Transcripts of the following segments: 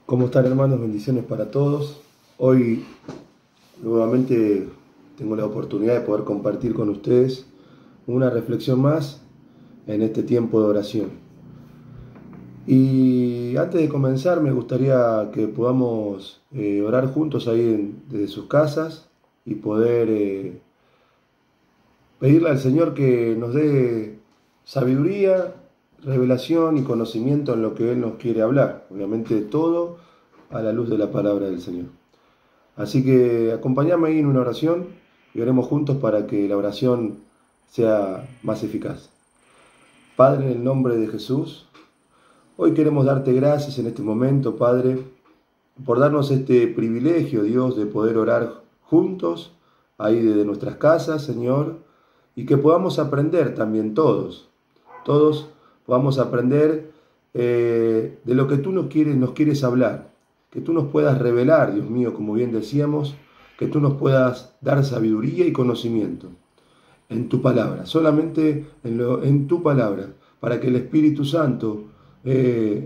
¿Cómo están, hermanos? Bendiciones para todos. Hoy nuevamente tengo la oportunidad de poder compartir con ustedes una reflexión más en este tiempo de oración. Y antes de comenzar me gustaría que podamos orar juntos ahí desde sus casas y poder pedirle al Señor que nos dé sabiduría, revelación y conocimiento en lo que Él nos quiere hablar. Obviamente todo a la luz de la palabra del Señor. Así que acompáñame ahí en una oración y oremos juntos para que la oración sea más eficaz. Padre, en el nombre de Jesús, hoy queremos darte gracias en este momento, Padre, por darnos este privilegio, Dios, de poder orar juntos ahí desde nuestras casas, Señor, y que podamos aprender también todos podamos aprender de lo que tú nos quieres hablar, que tú nos puedas revelar, Dios mío, como bien decíamos, que tú nos puedas dar sabiduría y conocimiento en tu palabra, solamente en tu palabra, para que el Espíritu Santo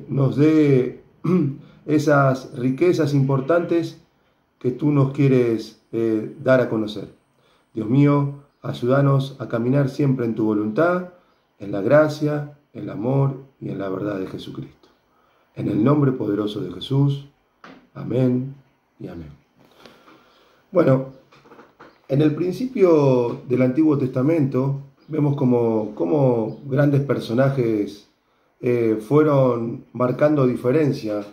nos dé esas riquezas importantes que tú nos quieres dar a conocer. Dios mío, ayúdanos a caminar siempre en tu voluntad, en la gracia, en el amor y en la verdad de Jesucristo. En el nombre poderoso de Jesús. Amén y amén. Bueno, en el principio del Antiguo Testamento vemos como grandes personajes fueron marcando diferencia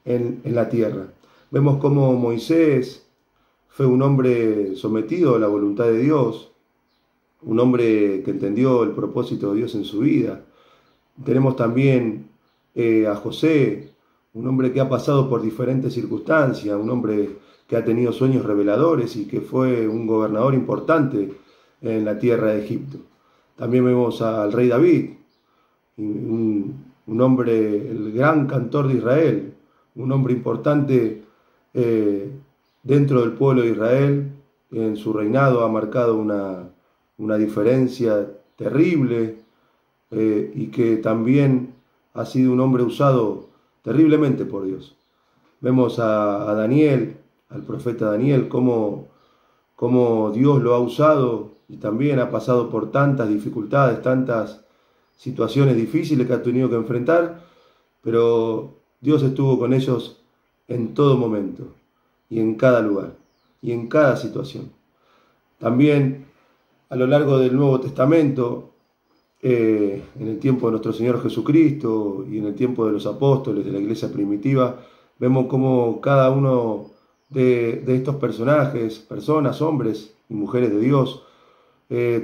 en la tierra. Vemos cómo Moisés fue un hombre sometido a la voluntad de Dios, un hombre que entendió el propósito de Dios en su vida. Tenemos también a José, un hombre que ha pasado por diferentes circunstancias, un hombre que ha tenido sueños reveladores y que fue un gobernador importante en la tierra de Egipto. También vemos al rey David, un hombre, el gran cantor de Israel, un hombre importante dentro del pueblo de Israel. En su reinado ha marcado una diferencia terrible y que también ha sido un hombre usado terriblemente por Dios. Vemos a Daniel, al profeta Daniel, cómo Dios lo ha usado y también ha pasado por tantas dificultades, tantas situaciones difíciles que ha tenido que enfrentar, pero Dios estuvo con ellos en todo momento y en cada lugar y en cada situación. También a lo largo del Nuevo Testamento, en el tiempo de nuestro Señor Jesucristo y en el tiempo de los apóstoles de la iglesia primitiva, vemos cómo cada uno de estos personajes, personas, hombres y mujeres de Dios,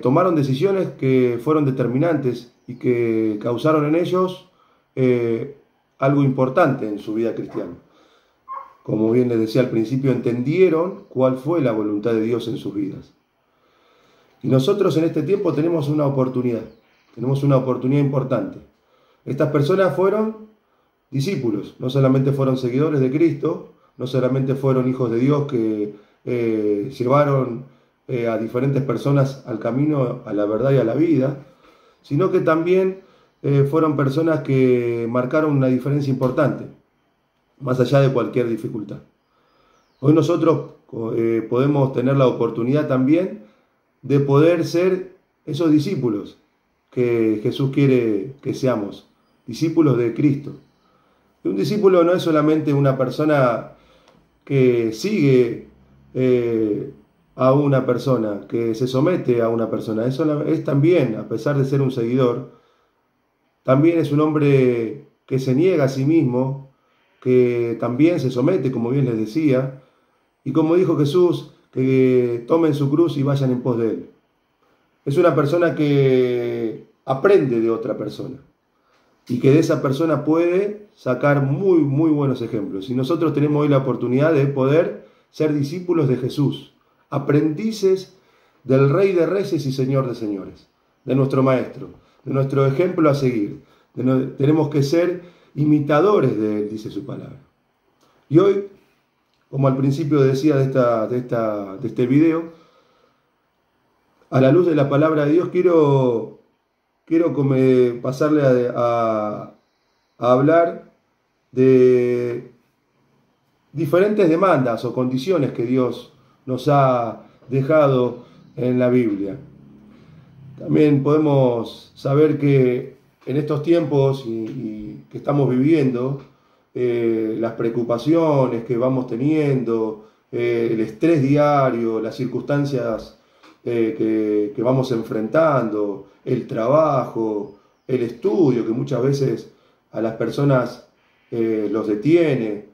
tomaron decisiones que fueron determinantes y que causaron en ellos algo importante en su vida cristiana. Como bien les decía al principio, entendieron cuál fue la voluntad de Dios en sus vidas. Y nosotros en este tiempo tenemos una oportunidad importante. Estas personas fueron discípulos, no solamente fueron seguidores de Cristo, no solamente fueron hijos de Dios que llevaron a diferentes personas al camino, a la verdad y a la vida, sino que también fueron personas que marcaron una diferencia importante, más allá de cualquier dificultad. Hoy nosotros podemos tener la oportunidad también de poder ser esos discípulos que Jesús quiere que seamos, discípulos de Cristo. Y un discípulo no es solamente una persona que sigue a una persona, que se somete a una persona, es también, a pesar de ser un seguidor, también es un hombre que se niega a sí mismo, que también se somete, como bien les decía, y como dijo Jesús, que tomen su cruz y vayan en pos de él. Es una persona que aprende de otra persona y que de esa persona puede sacar muy, muy buenos ejemplos. Y nosotros tenemos hoy la oportunidad de poder ser discípulos de Jesús, aprendices del Rey de Reyes y Señor de Señores, de nuestro Maestro, de nuestro ejemplo a seguir. Tenemos que ser imitadores de Él, dice su palabra. Y hoy, como al principio decía de este video, a la luz de la palabra de Dios quiero pasarle a hablar de diferentes demandas o condiciones que Dios nos ha dejado en la Biblia. También podemos saber que en estos tiempos y que estamos viviendo, las preocupaciones que vamos teniendo, el estrés diario, las circunstancias que vamos enfrentando, el trabajo, el estudio que muchas veces a las personas los detiene,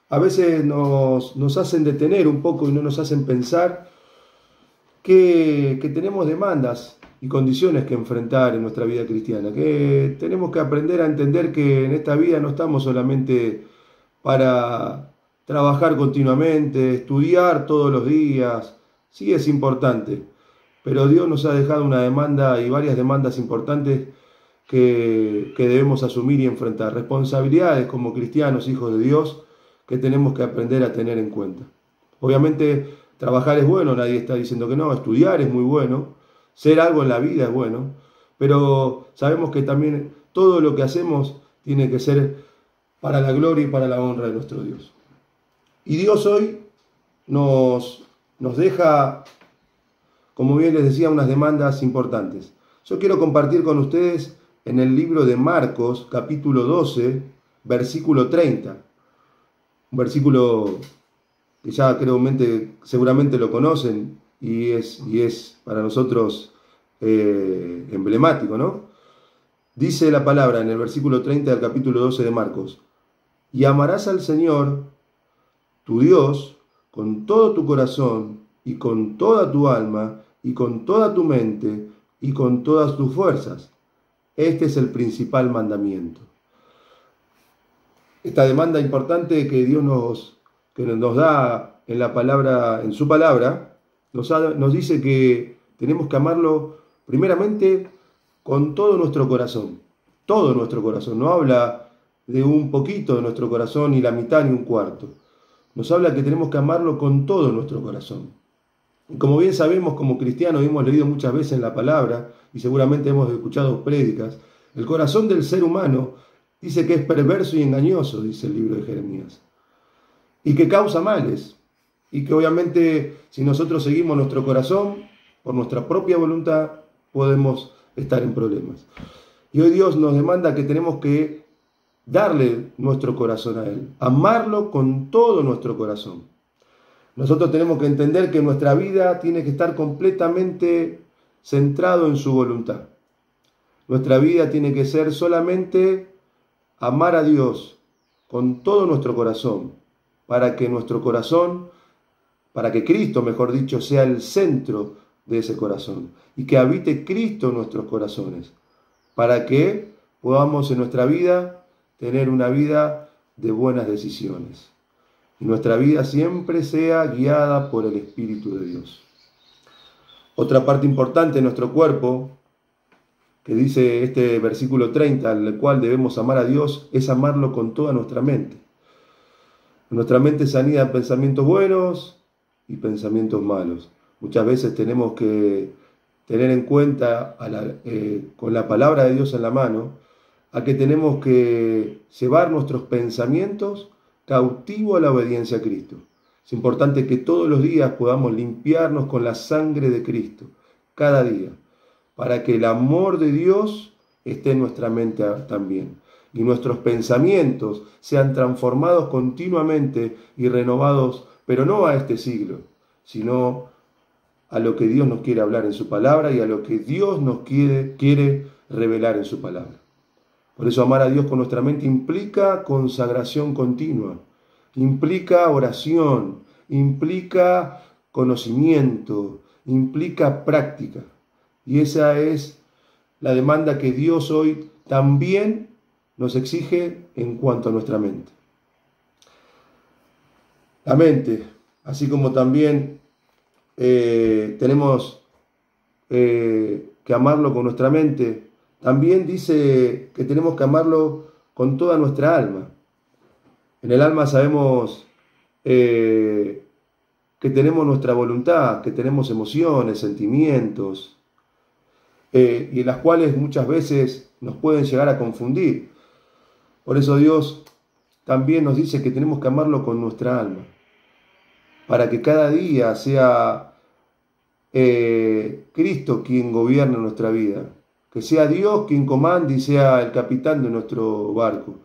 a veces nos hacen detener un poco y no nos hacen pensar que tenemos demandas y condiciones que enfrentar en nuestra vida cristiana, que tenemos que aprender a entender que en esta vida no estamos solamente para trabajar continuamente, estudiar todos los días, sí es importante, pero Dios nos ha dejado una demanda y varias demandas importantes que debemos asumir y enfrentar, responsabilidades como cristianos, hijos de Dios, que tenemos que aprender a tener en cuenta. Obviamente, trabajar es bueno, nadie está diciendo que no, estudiar es muy bueno, ser algo en la vida es bueno, pero sabemos que también todo lo que hacemos tiene que ser para la gloria y para la honra de nuestro Dios. Y Dios hoy nos deja, como bien les decía, unas demandas importantes. Yo quiero compartir con ustedes en el libro de Marcos, capítulo 12, versículo 30. Un versículo que ya seguramente lo conocen y es para nosotros emblemático, ¿no? Dice la palabra en el versículo 30 del capítulo 12 de Marcos: y amarás al Señor, tu Dios, con todo tu corazón y con toda tu alma y con toda tu mente y con todas tus fuerzas. Este es el principal mandamiento. Esta demanda importante que Dios nos da en la palabra, en su palabra, nos dice que tenemos que amarlo primeramente con todo nuestro corazón. Todo nuestro corazón. No habla de un poquito de nuestro corazón, ni la mitad, ni un cuarto. Nos habla que tenemos que amarlo con todo nuestro corazón. Y como bien sabemos, como cristianos, hemos leído muchas veces en la palabra, y seguramente hemos escuchado prédicas, el corazón del ser humano dice que es perverso y engañoso, dice el libro de Jeremías, y que causa males, y que obviamente si nosotros seguimos nuestro corazón, por nuestra propia voluntad, podemos estar en problemas. Y hoy Dios nos demanda que tenemos que darle nuestro corazón a Él, amarlo con todo nuestro corazón. Nosotros tenemos que entender que nuestra vida tiene que estar completamente centrado en su voluntad. Nuestra vida tiene que ser solamente amar a Dios con todo nuestro corazón, para que nuestro corazón, para que Cristo, mejor dicho, sea el centro de ese corazón y que habite Cristo en nuestros corazones, para que podamos en nuestra vida tener una vida de buenas decisiones y nuestra vida siempre sea guiada por el Espíritu de Dios. Otra parte importante de nuestro cuerpo, que dice este versículo 30, en el cual debemos amar a Dios, es amarlo con toda nuestra mente. Nuestra mente se anida en pensamientos buenos y pensamientos malos. Muchas veces tenemos que tener en cuenta, con la palabra de Dios en la mano, a que tenemos que llevar nuestros pensamientos cautivos a la obediencia a Cristo. Es importante que todos los días podamos limpiarnos con la sangre de Cristo, cada día, para que el amor de Dios esté en nuestra mente también. Y nuestros pensamientos sean transformados continuamente y renovados, pero no a este siglo, sino a lo que Dios nos quiere hablar en su palabra y a lo que Dios nos quiere revelar en su palabra. Por eso amar a Dios con nuestra mente implica consagración continua, implica oración, implica conocimiento, implica práctica. Y esa es la demanda que Dios hoy también nos exige en cuanto a nuestra mente. La mente, así como también tenemos que amarlo con nuestra mente, también dice que tenemos que amarlo con toda nuestra alma. En el alma sabemos que tenemos nuestra voluntad, que tenemos emociones, sentimientos, y en las cuales muchas veces nos pueden llegar a confundir. Por eso Dios también nos dice que tenemos que amarlo con nuestra alma, para que cada día sea Cristo quien gobierne nuestra vida, que sea Dios quien comande y sea el capitán de nuestro barco,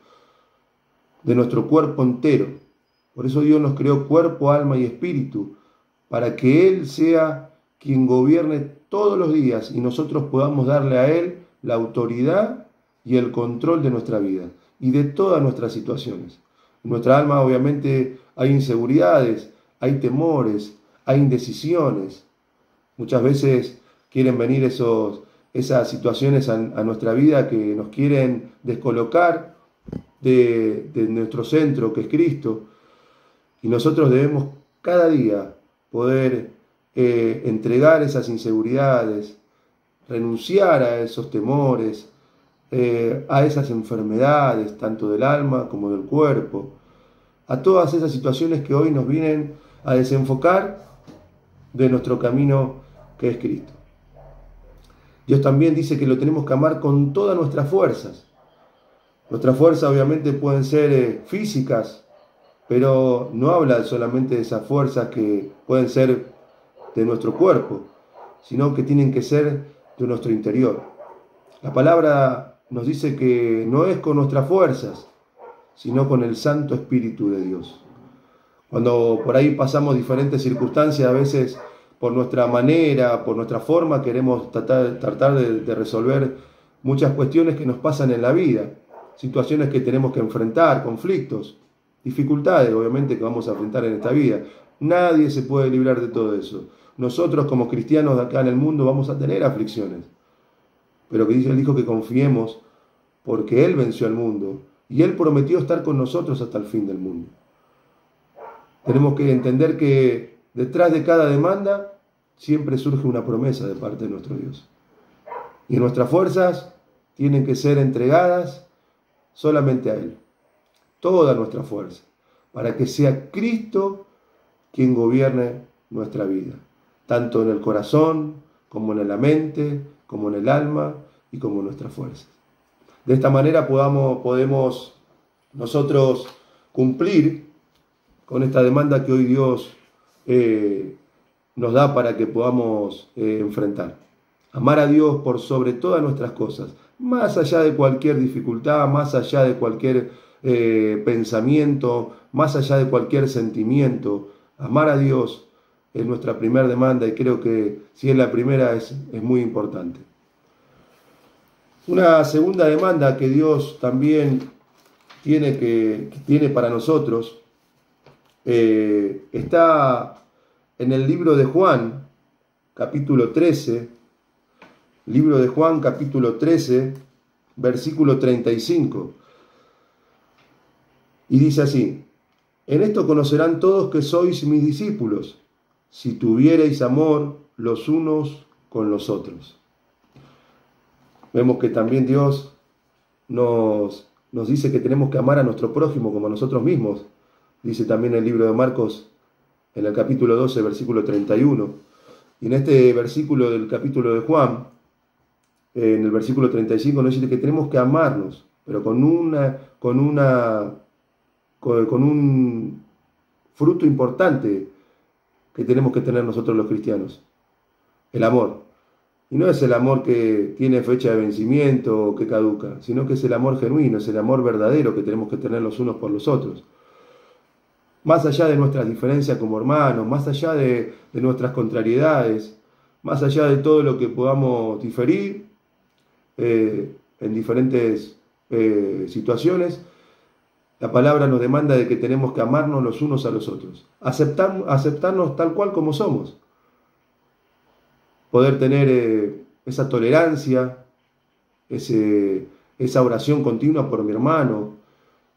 de nuestro cuerpo entero. Por eso Dios nos creó cuerpo, alma y espíritu, para que Él sea quien gobierne todos los días y nosotros podamos darle a Él la autoridad y el control de nuestra vida y de todas nuestras situaciones. En nuestra alma obviamente hay inseguridades, hay temores, hay indecisiones. Muchas veces quieren venir esas situaciones a nuestra vida que nos quieren descolocar de nuestro centro, que es Cristo. Y nosotros debemos cada día poder entregar esas inseguridades, renunciar a esos temores, a esas enfermedades, tanto del alma como del cuerpo, a todas esas situaciones que hoy nos vienen a desenfocar de nuestro camino que es Cristo. Dios también dice que lo tenemos que amar con todas nuestras fuerzas. Nuestras fuerzas obviamente pueden ser físicas, pero no habla solamente de esas fuerzas que pueden ser de nuestro cuerpo, sino que tienen que ser de nuestro interior. La palabra nos dice que no es con nuestras fuerzas, sino con el Santo Espíritu de Dios. Cuando por ahí pasamos diferentes circunstancias, a veces por nuestra manera, por nuestra forma, queremos tratar de resolver muchas cuestiones que nos pasan en la vida, situaciones que tenemos que enfrentar, conflictos, dificultades obviamente que vamos a enfrentar en esta vida. Nadie se puede librar de todo eso. Nosotros como cristianos de acá en el mundo vamos a tener aflicciones, pero que Él dijo que confiemos porque Él venció al mundo y Él prometió estar con nosotros hasta el fin del mundo. Tenemos que entender que detrás de cada demanda siempre surge una promesa de parte de nuestro Dios. Y nuestras fuerzas tienen que ser entregadas solamente a Él. Toda nuestra fuerza, para que sea Cristo quien gobierne nuestra vida, tanto en el corazón, como en la mente, como en el alma y como en nuestras fuerzas. De esta manera podemos nosotros cumplir con esta demanda que hoy Dios nos da para que podamos enfrentar. Amar a Dios por sobre todas nuestras cosas, más allá de cualquier dificultad, más allá de cualquier pensamiento, más allá de cualquier sentimiento. Amar a Dios es nuestra primera demanda y creo que si es la primera es muy importante. Una segunda demanda que Dios también tiene para nosotros está en el libro de Juan, capítulo 13, libro de Juan, capítulo 13, versículo 35. Y dice así: en esto conocerán todos que sois mis discípulos, si tuviereis amor los unos con los otros. Vemos que también Dios nos dice que tenemos que amar a nuestro prójimo como a nosotros mismos. Dice también en el libro de Marcos, en el capítulo 12, versículo 31. Y en este versículo del capítulo de Juan, en el versículo 35, nos dice que tenemos que amarnos, pero con un fruto importante que tenemos que tener nosotros los cristianos: el amor. Y no es el amor que tiene fecha de vencimiento o que caduca, sino que es el amor genuino, es el amor verdadero que tenemos que tener los unos por los otros. Más allá de nuestras diferencias como hermanos, más allá de nuestras contrariedades, más allá de todo lo que podamos diferir en diferentes situaciones, la palabra nos demanda de que tenemos que amarnos los unos a los otros, aceptarnos tal cual como somos, poder tener esa tolerancia, esa oración continua por mi hermano.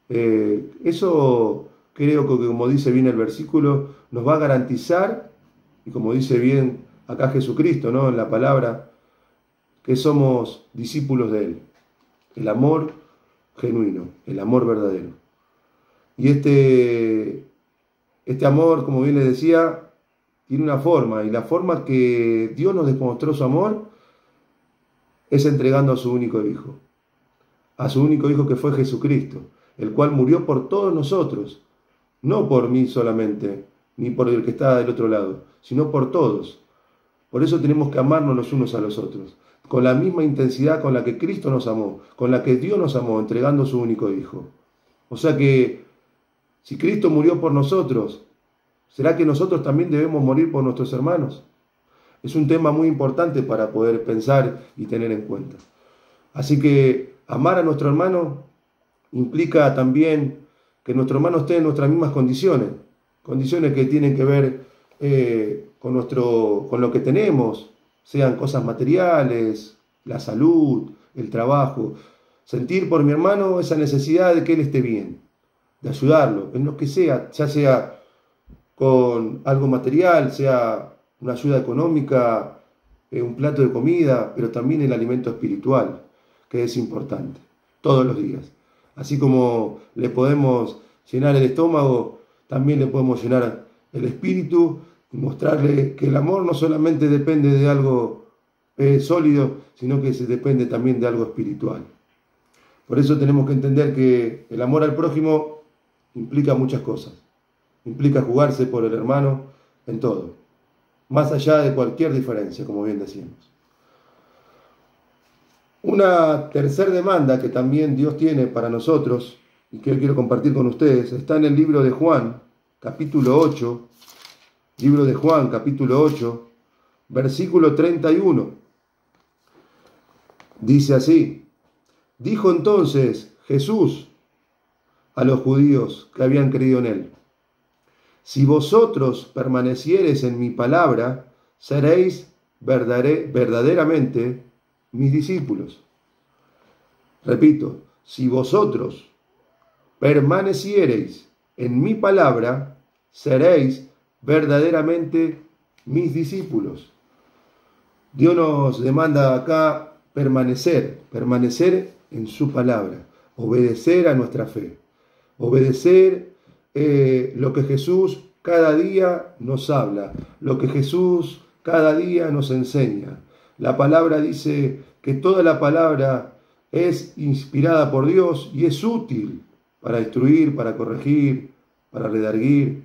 Eso creo que, como dice bien el versículo, nos va a garantizar, y como dice bien acá Jesucristo, ¿no?, en la palabra, que somos discípulos de Él. El amor genuino, el amor verdadero. Y este amor, como bien les decía, tiene una forma, y la forma que Dios nos demostró su amor es entregando a su único Hijo que fue Jesucristo. el cual murió por todos nosotros, no por mí solamente, ni por el que está del otro lado, sino por todos. Por eso tenemos que amarnos los unos a los otros, con la misma intensidad con la que Cristo nos amó, con la que Dios nos amó, entregando su único Hijo. O sea que, si Cristo murió por nosotros, ¿será que nosotros también debemos morir por nuestros hermanos? Es un tema muy importante para poder pensar y tener en cuenta. Así que amar a nuestro hermano implica también que nuestro hermano esté en nuestras mismas condiciones que tienen que ver con lo que tenemos, sean cosas materiales, la salud, el trabajo. Sentir por mi hermano esa necesidad de que él esté bien, de ayudarlo, en lo que sea, ya sea con algo material, sea una ayuda económica, un plato de comida, pero también el alimento espiritual, que es importante, todos los días. Así como le podemos llenar el estómago, también le podemos llenar el espíritu y mostrarle que el amor no solamente depende de algo sólido, sino que se depende también de algo espiritual. Por eso tenemos que entender que el amor al prójimo implica muchas cosas. Implica jugarse por el hermano en todo, más allá de cualquier diferencia, como bien decíamos. Una tercera demanda que también Dios tiene para nosotros, y que hoy quiero compartir con ustedes, está en el libro de Juan, capítulo 8, libro de Juan, capítulo 8, versículo 31. Dice así: dijo entonces Jesús a los judíos que habían creído en él: si vosotros permaneciereis en mi palabra, seréis verdaderamente mis discípulos. Repito, si vosotros permaneciereis en mi palabra, seréis verdaderamente mis discípulos. Dios nos demanda acá permanecer en su palabra, obedecer a nuestra fe, obedecer lo que Jesús cada día nos habla, lo que Jesús cada día nos enseña. La palabra dice que toda la palabra es inspirada por Dios y es útil para instruir, para corregir, para redarguir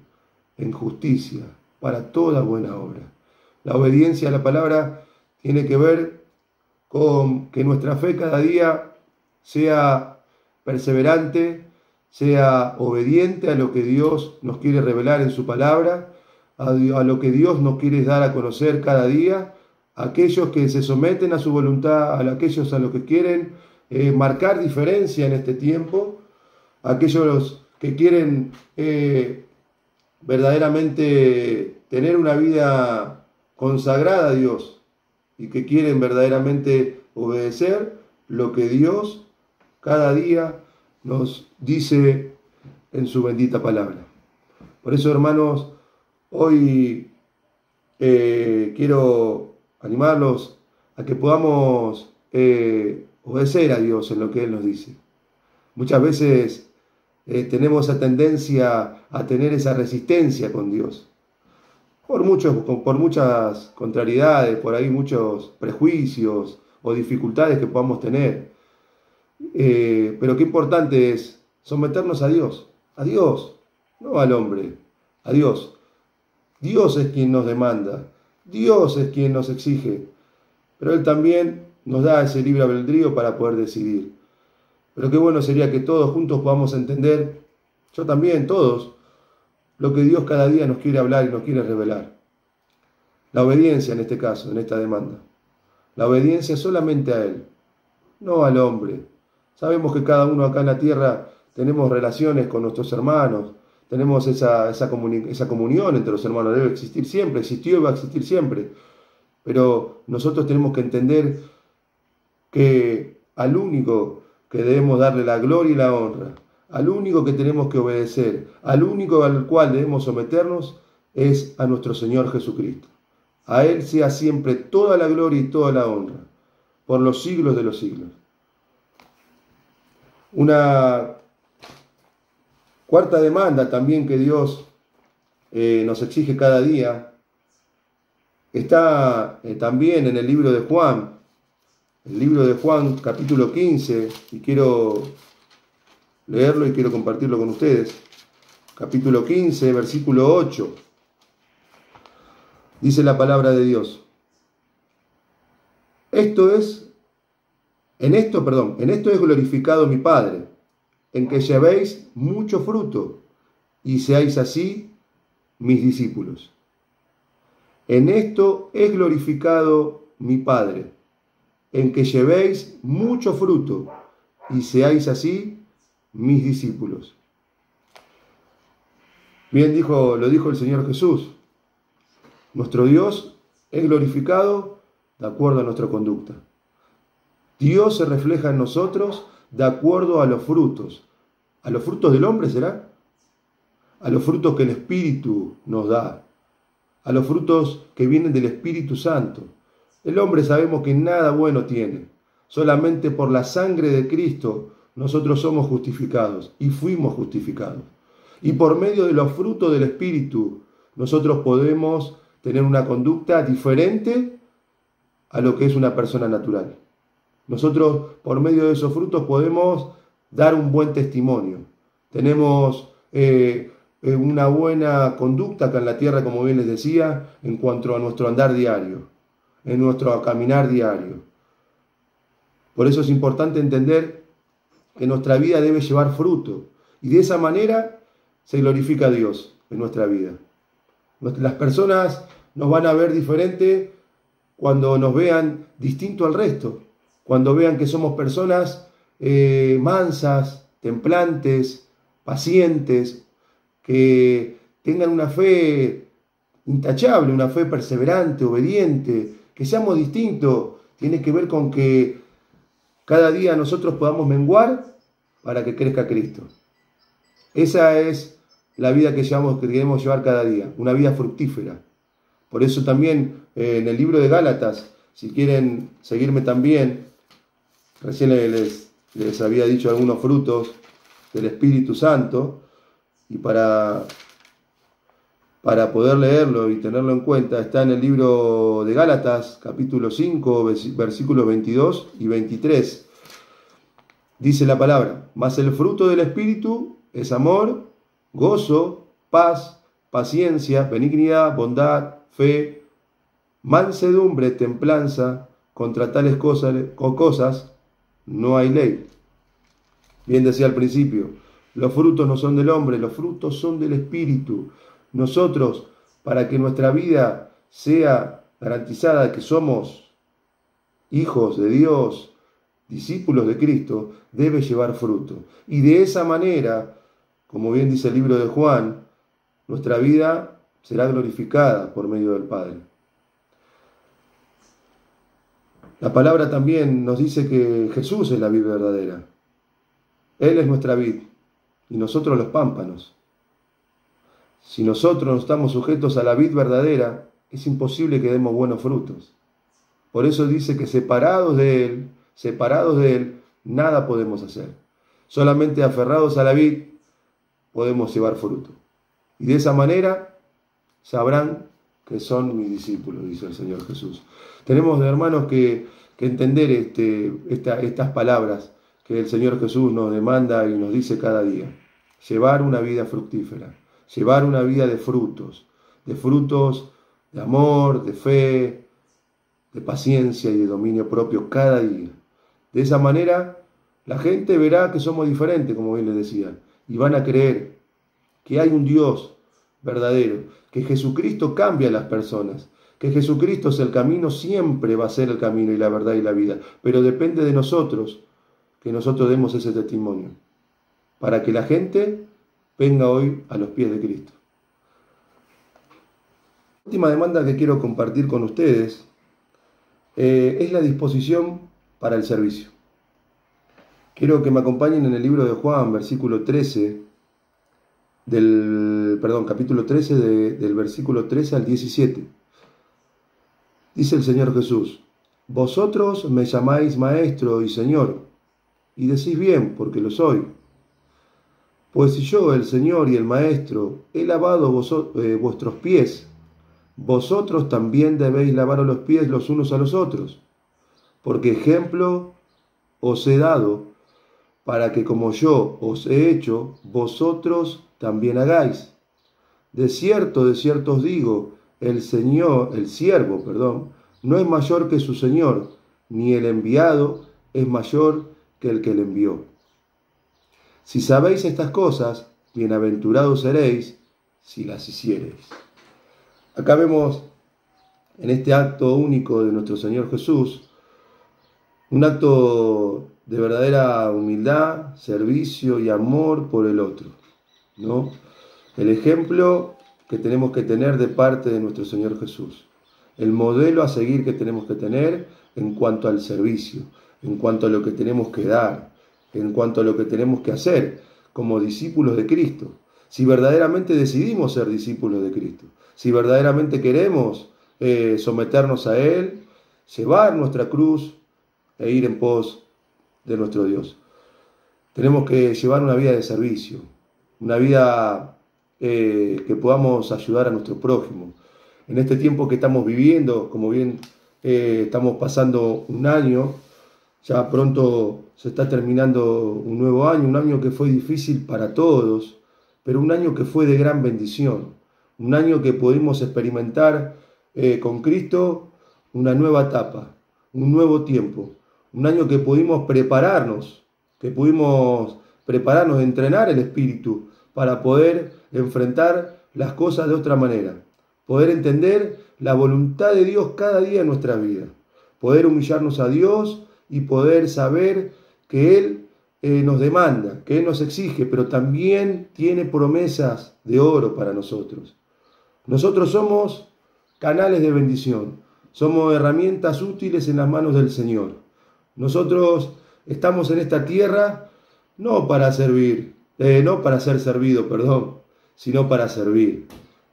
en justicia, para toda buena obra. La obediencia a la palabra tiene que ver con que nuestra fe cada día sea perseverante, sea obediente a lo que Dios nos quiere revelar en su palabra, a lo que Dios nos quiere dar a conocer cada día, a aquellos que se someten a su voluntad, a aquellos a los que quieren marcar diferencia en este tiempo, a aquellos que quieren verdaderamente tener una vida consagrada a Dios y que quieren verdaderamente obedecer lo que Dios cada día nos dice en su bendita palabra. Por eso, hermanos, hoy quiero animarlos a que podamos obedecer a Dios en lo que Él nos dice. Muchas veces tenemos esa tendencia a tener esa resistencia con Dios, por muchas contrariedades, por ahí muchos prejuicios o dificultades que podamos tener. Pero qué importante es someternos a Dios, no al hombre, a Dios. Dios es quien nos demanda, Dios es quien nos exige, pero Él también nos da ese libre albedrío para poder decidir. Pero qué bueno sería que todos juntos podamos entender, yo también, todos, lo que Dios cada día nos quiere hablar y nos quiere revelar. La obediencia en este caso, en esta demanda. La obediencia solamente a Él, no al hombre. Sabemos que cada uno acá en la tierra tenemos relaciones con nuestros hermanos, tenemos esa comunión entre los hermanos, debe existir siempre, existió y va a existir siempre. Pero nosotros tenemos que entender que al único que debemos darle la gloria y la honra, al único que tenemos que obedecer, al único al cual debemos someternos, es a nuestro Señor Jesucristo. A Él sea siempre toda la gloria y toda la honra, por los siglos de los siglos. Una cuarta demanda también que Dios nos exige cada día está también en el libro de Juan, capítulo 15, y quiero leerlo y quiero compartirlo con ustedes. Capítulo 15, versículo 8. Dice la palabra de Dios. En esto es glorificado mi Padre, en que llevéis mucho fruto y seáis así mis discípulos. En esto es glorificado mi Padre, en que llevéis mucho fruto y seáis así mis discípulos. Bien lo dijo el Señor Jesús. Nuestro Dios es glorificado de acuerdo a nuestra conducta. Dios se refleja en nosotros de acuerdo a los frutos. ¿A los frutos del hombre será? A los frutos que el Espíritu nos da. A los frutos que vienen del Espíritu Santo. El hombre sabemos que nada bueno tiene. Solamente por la sangre de Cristo nosotros somos justificados y fuimos justificados. Y por medio de los frutos del Espíritu nosotros podemos tener una conducta diferente a lo que es una persona natural. Nosotros por medio de esos frutos podemos dar un buen testimonio. Tenemos una buena conducta acá en la tierra, como bien les decía, en cuanto a nuestro andar diario, en nuestro caminar diario. Por eso es importante entender que nuestra vida debe llevar fruto y de esa manera se glorifica a Dios en nuestra vida. Las personas nos van a ver diferente cuando nos vean distinto al resto, cuando vean que somos personas mansas, templantes, pacientes, que tengan una fe intachable, una fe perseverante, obediente, que seamos distintos. Tiene que ver con que cada día nosotros podamos menguar para que crezca Cristo. Esa es la vida que queremos llevar cada día, una vida fructífera. Por eso también en el libro de Gálatas, si quieren seguirme también, recién les había dicho algunos frutos del Espíritu Santo, y para poder leerlo y tenerlo en cuenta, está en el libro de Gálatas, capítulo 5, versículos 22 y 23. Dice la palabra: mas el fruto del Espíritu es amor, gozo, paz, paciencia, benignidad, bondad, fe, mansedumbre, templanza. Contra tales cosas no hay ley. Bien decía al principio, los frutos no son del hombre, los frutos son del Espíritu. Nosotros, para que nuestra vida sea garantizada, que somos hijos de Dios, discípulos de Cristo, debe llevar fruto. Y de esa manera, como bien dice el libro de Juan, nuestra vida será glorificada por medio del Padre. La palabra también nos dice que Jesús es la vid verdadera. Él es nuestra vid y nosotros los pámpanos. Si nosotros no estamos sujetos a la vid verdadera, es imposible que demos buenos frutos. Por eso dice que separados de Él, nada podemos hacer. Solamente aferrados a la vid podemos llevar fruto. Y de esa manera sabrán que son mis discípulos, dice el Señor Jesús. Tenemos, hermanos, que entender estas palabras que el Señor Jesús nos demanda y nos dice cada día. Llevar una vida fructífera, llevar una vida de frutos de amor, de fe, de paciencia y de dominio propio cada día. De esa manera la gente verá que somos diferentes, como bien les decía, y van a creer que hay un Dios verdadero, que Jesucristo cambia a las personas, que Jesucristo es el camino, siempre va a ser el camino y la verdad y la vida, pero depende de nosotros que nosotros demos ese testimonio, para que la gente venga hoy a los pies de Cristo. La última demanda que quiero compartir con ustedes es la disposición para el servicio. Quiero que me acompañen en el libro de Juan, capítulo 13, del versículo 13 al 17. Dice el Señor Jesús: vosotros me llamáis Maestro y Señor, y decís bien, porque lo soy. Pues si yo, el Señor y el Maestro, he lavado vuestros pies, vosotros también debéis lavaros los pies los unos a los otros, porque ejemplo os he dado, para que como yo os he hecho, vosotros también hagáis. De cierto os digo, el siervo, no es mayor que su señor, ni el enviado es mayor que el que le envió. Si sabéis estas cosas, bienaventurados seréis si las hiciereis. Acá vemos en este acto único de nuestro Señor Jesús, un acto de verdadera humildad, servicio y amor por el otro, ¿no? El ejemplo que tenemos que tener de parte de nuestro Señor Jesús. El modelo a seguir que tenemos que tener en cuanto al servicio, en cuanto a lo que tenemos que dar, en cuanto a lo que tenemos que hacer como discípulos de Cristo. Si verdaderamente decidimos ser discípulos de Cristo, si verdaderamente queremos someternos a Él, llevar nuestra cruz e ir en pos de nuestro Dios. Tenemos que llevar una vida de servicio, una vida que podamos ayudar a nuestro prójimo. En este tiempo que estamos viviendo, como bien estamos pasando un año, ya pronto se está terminando un nuevo año, un año que fue difícil para todos, pero un año que fue de gran bendición, un año que pudimos experimentar con Cristo una nueva etapa, un nuevo tiempo, un año que pudimos prepararnos, entrenar el espíritu para poder enfrentar las cosas de otra manera, poder entender la voluntad de Dios cada día en nuestra vida, poder humillarnos a Dios y poder saber que Él nos demanda, que Él nos exige, pero también tiene promesas de oro para nosotros. Nosotros somos canales de bendición, somos herramientas útiles en las manos del Señor. Nosotros estamos en esta tierra no para servir, no para ser servido, sino para servir.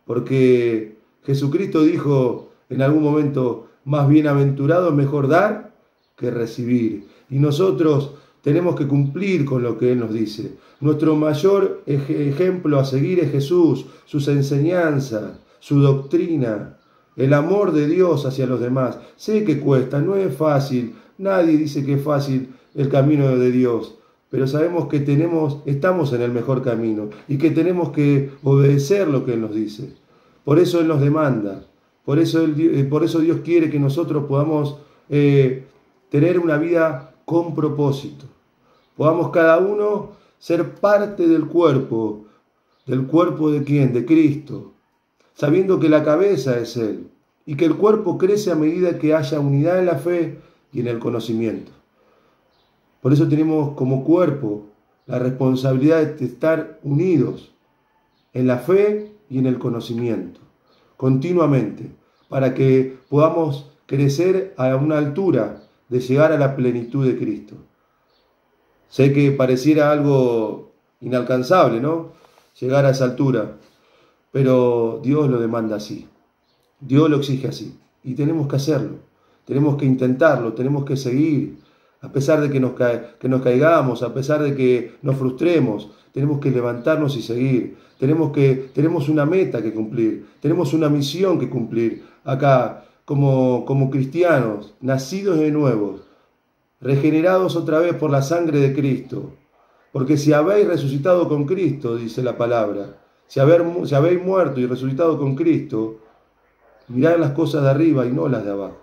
Porque Jesucristo dijo en algún momento, más bienaventurado es mejor dar que recibir. Y nosotros tenemos que cumplir con lo que Él nos dice. Nuestro mayor ejemplo a seguir es Jesús, sus enseñanzas, su doctrina, el amor de Dios hacia los demás. Sé que cuesta, no es fácil, nadie dice que es fácil el camino de Dios, pero sabemos que estamos en el mejor camino y que tenemos que obedecer lo que Él nos dice. Por eso Él nos demanda, por eso Dios quiere que nosotros podamos tener una vida con propósito. Podamos cada uno ser parte del cuerpo. ¿Del cuerpo de quién? De Cristo. Sabiendo que la cabeza es Él y que el cuerpo crece a medida que haya unidad en la fe y en el conocimiento. Por eso tenemos como cuerpo la responsabilidad de estar unidos en la fe y en el conocimiento, continuamente, para que podamos crecer a una altura de llegar a la plenitud de Cristo. Sé que pareciera algo inalcanzable, ¿no? Llegar a esa altura, pero Dios lo demanda así, Dios lo exige así, y tenemos que hacerlo, tenemos que intentarlo, tenemos que seguir, a pesar de que nos caigamos, a pesar de que nos frustremos, tenemos que levantarnos y seguir, tenemos una meta que cumplir, tenemos una misión que cumplir acá como cristianos, nacidos de nuevo, regenerados otra vez por la sangre de Cristo, porque si habéis resucitado con Cristo, dice la palabra, si habéis muerto y resucitado con Cristo, mirad las cosas de arriba y no las de abajo.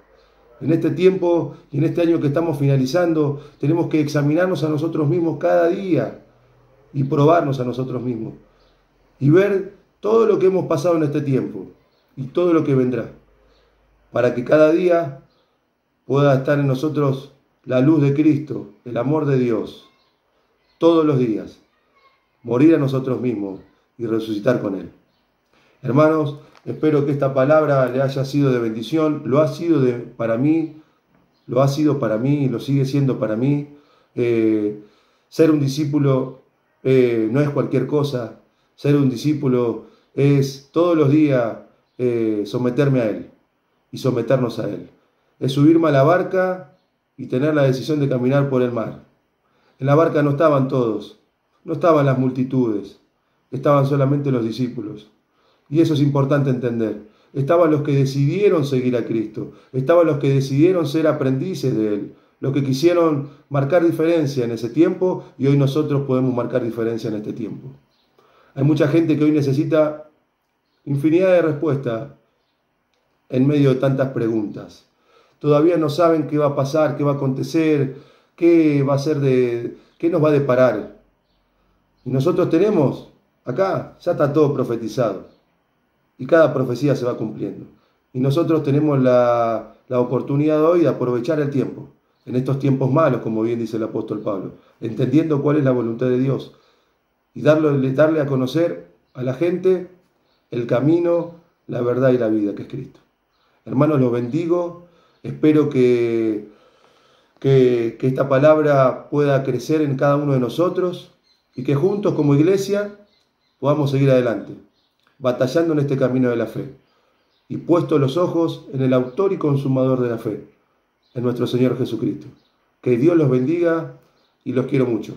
En este tiempo y en este año que estamos finalizando, tenemos que examinarnos a nosotros mismos cada día y probarnos a nosotros mismos y ver todo lo que hemos pasado en este tiempo y todo lo que vendrá, para que cada día pueda estar en nosotros la luz de Cristo, el amor de Dios, todos los días, morir a nosotros mismos y resucitar con Él. Hermanos, espero que esta palabra le haya sido de bendición, lo ha sido para mí y lo sigue siendo para mí. Ser un discípulo no es cualquier cosa, ser un discípulo es todos los días someterme a Él y someternos a Él. Es subirme a la barca y tener la decisión de caminar por el mar. En la barca no estaban todos, no estaban las multitudes, estaban solamente los discípulos. Y eso es importante entender. Estaban los que decidieron seguir a Cristo, estaban los que decidieron ser aprendices de Él, los que quisieron marcar diferencia en ese tiempo y hoy nosotros podemos marcar diferencia en este tiempo. Hay mucha gente que hoy necesita infinidad de respuestas en medio de tantas preguntas. Todavía no saben qué va a pasar, qué va a acontecer, qué va a ser qué nos va a deparar. Y nosotros tenemos, acá ya está todo profetizado. Y cada profecía se va cumpliendo. Y nosotros tenemos la oportunidad hoy de aprovechar el tiempo, en estos tiempos malos, como bien dice el apóstol Pablo, entendiendo cuál es la voluntad de Dios y darle a conocer a la gente el camino, la verdad y la vida que es Cristo. Hermanos, los bendigo, espero que esta palabra pueda crecer en cada uno de nosotros y que juntos como iglesia podamos seguir adelante, batallando en este camino de la fe y puestos los ojos en el autor y consumador de la fe, en nuestro Señor Jesucristo. Que Dios los bendiga y los quiero mucho.